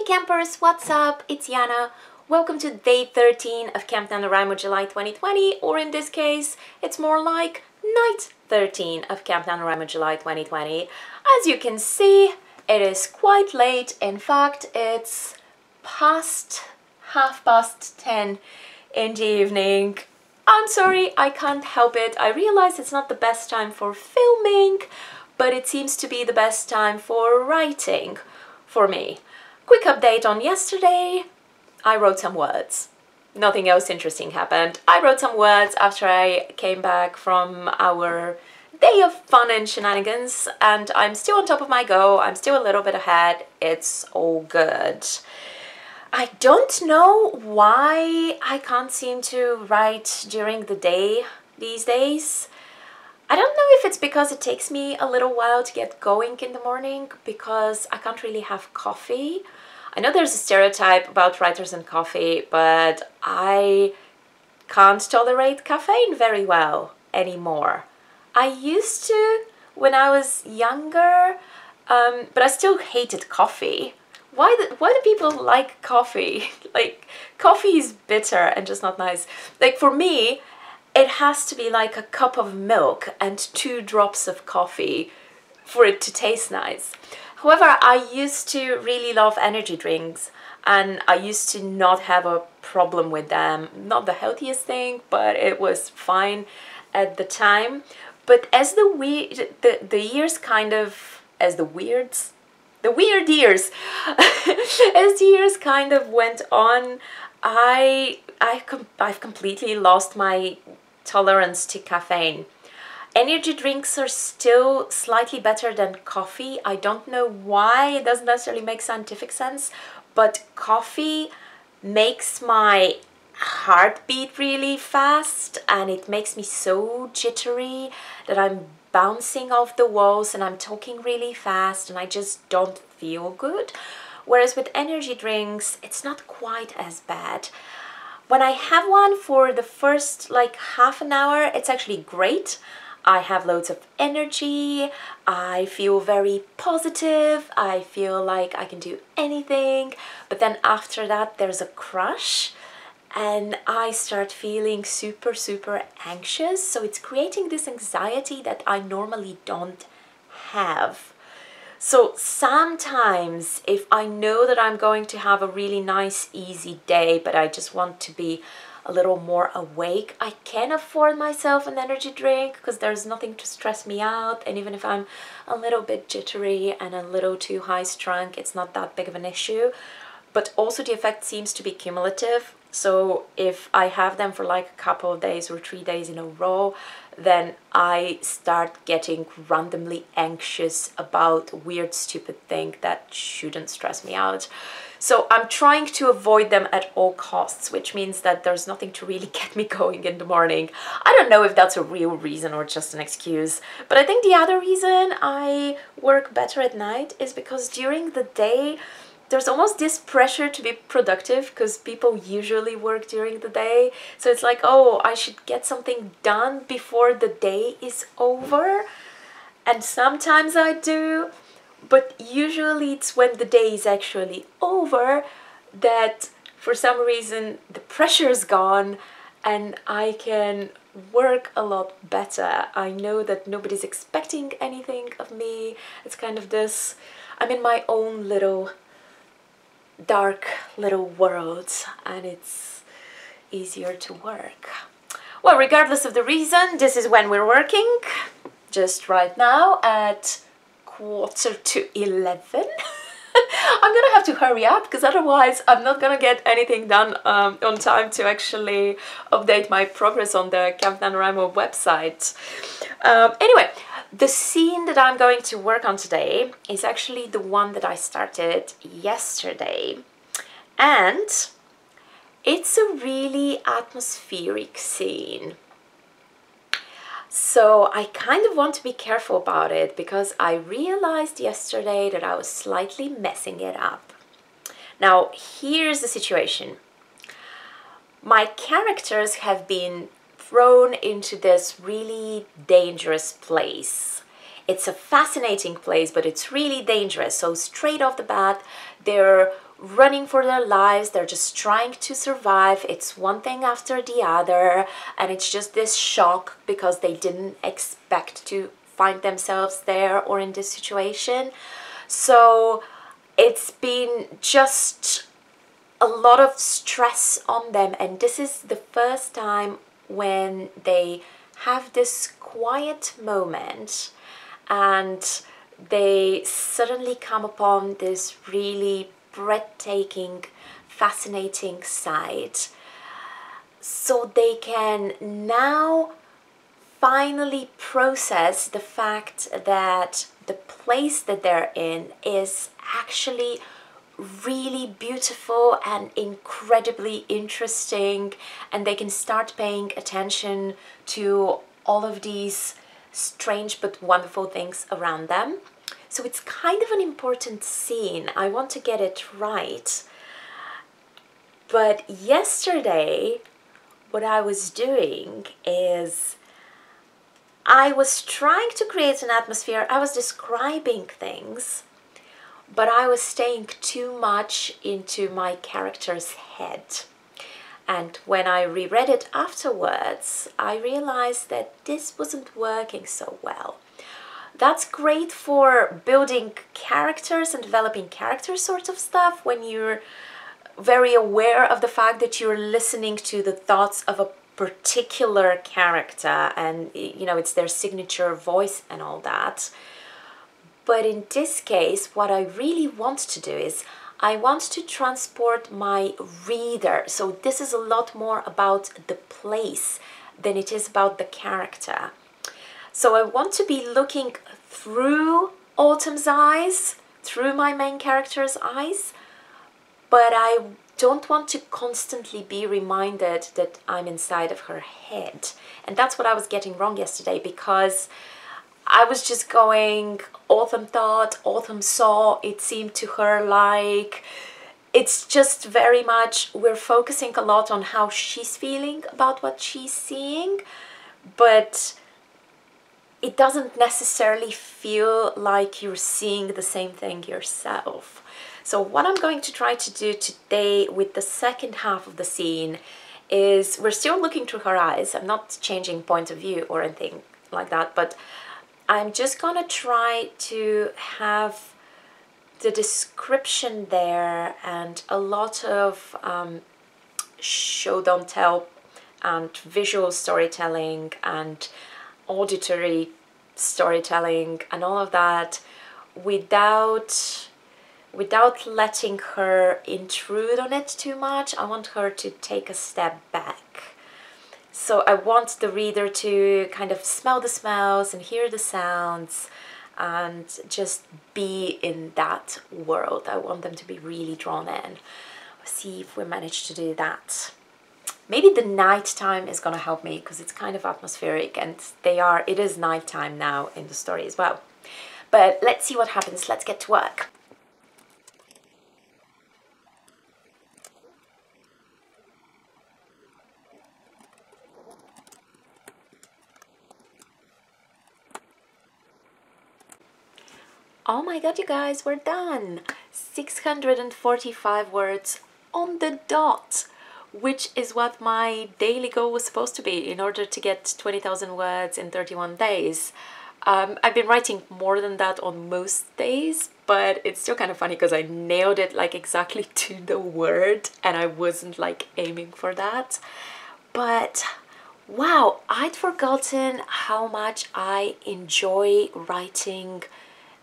Hey campers, what's up? It's Yana. Welcome to day 13 of Camp NaNoWriMo July 2020, or in this case, it's more like night 13 of Camp NaNoWriMo July 2020. As you can see, it is quite late. In fact, it's past 10:30 in the evening. I'm sorry, I can't help it. I realize it's not the best time for filming, but it seems to be the best time for writing for me. Quick update on yesterday. I wrote some words. Nothing else interesting happened. I wrote some words after I came back from our day of fun and shenanigans, and I'm still on top of my go. I'm still a little bit ahead. It's all good. I don't know why I can't seem to write during the day these days. I don't know if it's because it takes me a little while to get going in the morning because I can't really have coffee. I know there's a stereotype about writers and coffee, but I can't tolerate caffeine very well anymore. I used to when I was younger, but I still hated coffee. Why do people like coffee? Like, coffee is bitter and just not nice. Like, for me, it has to be like a cup of milk and 2 drops of coffee for it to taste nice. However, I used to really love energy drinks, and I used to not have a problem with them. Not the healthiest thing, but it was fine at the time. But as the years kind of, as the weird years, as the years kind of went on, I've completely lost my tolerance to caffeine. Energy drinks are still slightly better than coffee. I don't know why. It doesn't necessarily make scientific sense, but coffee makes my heart beat really fast, and it makes me so jittery that I'm bouncing off the walls and I'm talking really fast and I just don't feel good. Whereas with energy drinks, it's not quite as bad. When I have one for the first like half an hour, it's actually great. I have loads of energy, I feel very positive, I feel like I can do anything, but then after that there's a crash and I start feeling super anxious, so it's creating this anxiety that I normally don't have. So sometimes if I know that I'm going to have a really nice easy day, but I just want to be a little more awake, I can afford myself an energy drink because there's nothing to stress me out, and even if I'm a little bit jittery and a little too high strung, it's not that big of an issue. But also the effect seems to be cumulative, so if I have them for like a couple of days or 3 days in a row, then I start getting randomly anxious about weird stupid things that shouldn't stress me out. So I'm trying to avoid them at all costs, which means that there's nothing to really get me going in the morning. I don't know if that's a real reason or just an excuse, but I think the other reason I work better at night is because during the day there's almost this pressure to be productive because people usually work during the day. So it's like, oh, I should get something done before the day is over. And sometimes I do, but usually it's when the day is actually over that for some reason the pressure is gone and I can work a lot better. I know that nobody's expecting anything of me. It's kind of this, I'm in my own little dark little world, and it's easier to work. Well, regardless of the reason, this is when we're working, just right now at 11:15. I'm gonna have to hurry up because otherwise I'm not gonna get anything done on time to actually update my progress on the Camp NaNoWriMo website. Anyway, the scene that I'm going to work on today is actually the one that I started yesterday, and it's a really atmospheric scene. So I kind of want to be careful about it because I realized yesterday that I was slightly messing it up. Now, here's the situation. My characters have been thrown into this really dangerous place. It's a fascinating place, but it's really dangerous. So straight off the bat, they're running for their lives. They're just trying to survive. It's one thing after the other, and it's just this shock because they didn't expect to find themselves there or in this situation. So it's been just a lot of stress on them, and this is the first time when they have this quiet moment and they suddenly come upon this really breathtaking, fascinating sight. So they can now finally process the fact that the place that they're in is actually really beautiful and incredibly interesting, and they can start paying attention to all of these strange but wonderful things around them. So it's kind of an important scene. I want to get it right. But yesterday, what I was doing is I was trying to create an atmosphere. I was describing things, but I was staying too much into my character's head. And when I reread it afterwards, I realized that this wasn't working so well. That's great for building characters and developing character sort of stuff when you're very aware of the fact that you're listening to the thoughts of a particular character and, you know, it's their signature voice and all that. But in this case, what I really want to do is I want to transport my reader. So this is a lot more about the place than it is about the character. So I want to be looking through Autumn's eyes, through my main character's eyes, but I don't want to constantly be reminded that I'm inside of her head. And that's what I was getting wrong yesterday, because I was just going, Autumn thought, Autumn saw, it seemed to her like. It's just very much, we're focusing a lot on how she's feeling about what she's seeing, but it doesn't necessarily feel like you're seeing the same thing yourself. So what I'm going to try to do today with the second half of the scene is, we're still looking through her eyes. I'm not changing point of view or anything like that, but I'm just gonna try to have the description there and a lot of show don't tell and visual storytelling and auditory storytelling and all of that without letting her intrude on it too much. I want her to take a step back. So I want the reader to kind of smell the smells and hear the sounds and just be in that world. I want them to be really drawn in. Let's see if we manage to do that. Maybe the nighttime is going to help me because it's kind of atmospheric, and it is nighttime now in the story as well. But let's see what happens. Let's get to work. Oh my god, you guys, we're done! 645 words on the dot, which is what my daily goal was supposed to be in order to get 20,000 words in 31 days. I've been writing more than that on most days, but it's still kind of funny because I nailed it like exactly to the word and I wasn't like aiming for that. But wow, I'd forgotten how much I enjoy writing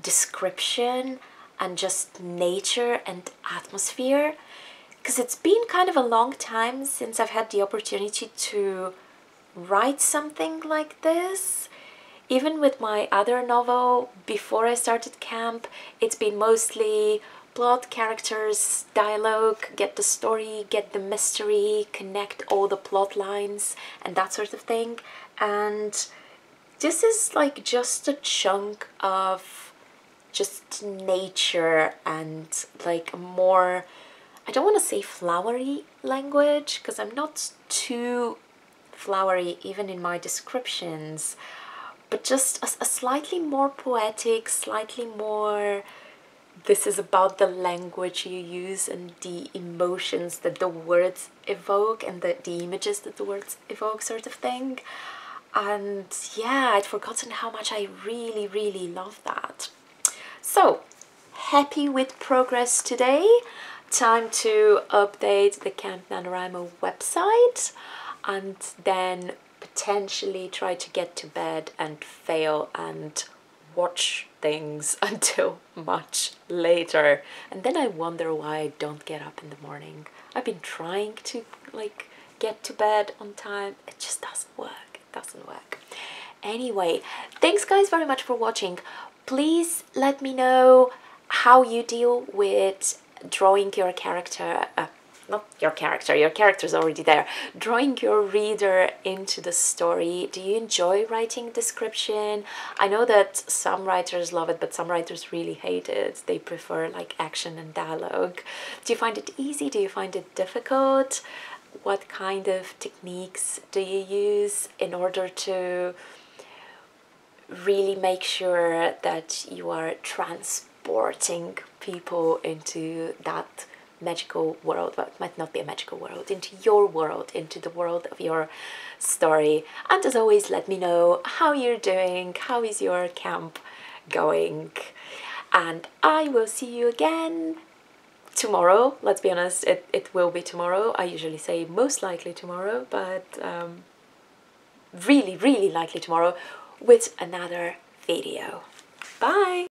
description and just nature and atmosphere, because it's been kind of a long time since I've had the opportunity to write something like this. Even with my other novel before I started camp, it's been mostly plot, characters, dialogue, get the story, get the mystery, connect all the plot lines and that sort of thing. And this is like just a chunk of just nature and like more, I don't want to say flowery language because I'm not too flowery even in my descriptions, but just a slightly more poetic, slightly more This is about the language you use and the emotions that the words evoke and the images that the words evoke, sort of thing. And yeah, I'd forgotten how much I really love that. So, happy with progress today. Time to update the Camp NaNoWriMo website and then potentially try to get to bed and fail and watch things until much later. And then I wonder why I don't get up in the morning. I've been trying to get to bed on time. It just doesn't work. It doesn't work. Anyway, thanks guys very much for watching. Please let me know how you deal with drawing your character, not your character's already there, drawing your reader into the story. Do you enjoy writing description? I know that some writers love it, but some writers really hate it. They prefer like action and dialogue. Do you find it easy? Do you find it difficult? What kind of techniques do you use in order to really make sure that you are transporting people into that magical world? Well, it might not be a magical world, into your world, into the world of your story. And as always, let me know how you're doing, how is your camp going, and I will see you again tomorrow. Let's be honest, it will be tomorrow. I usually say most likely tomorrow, but really likely tomorrow with another video. Bye!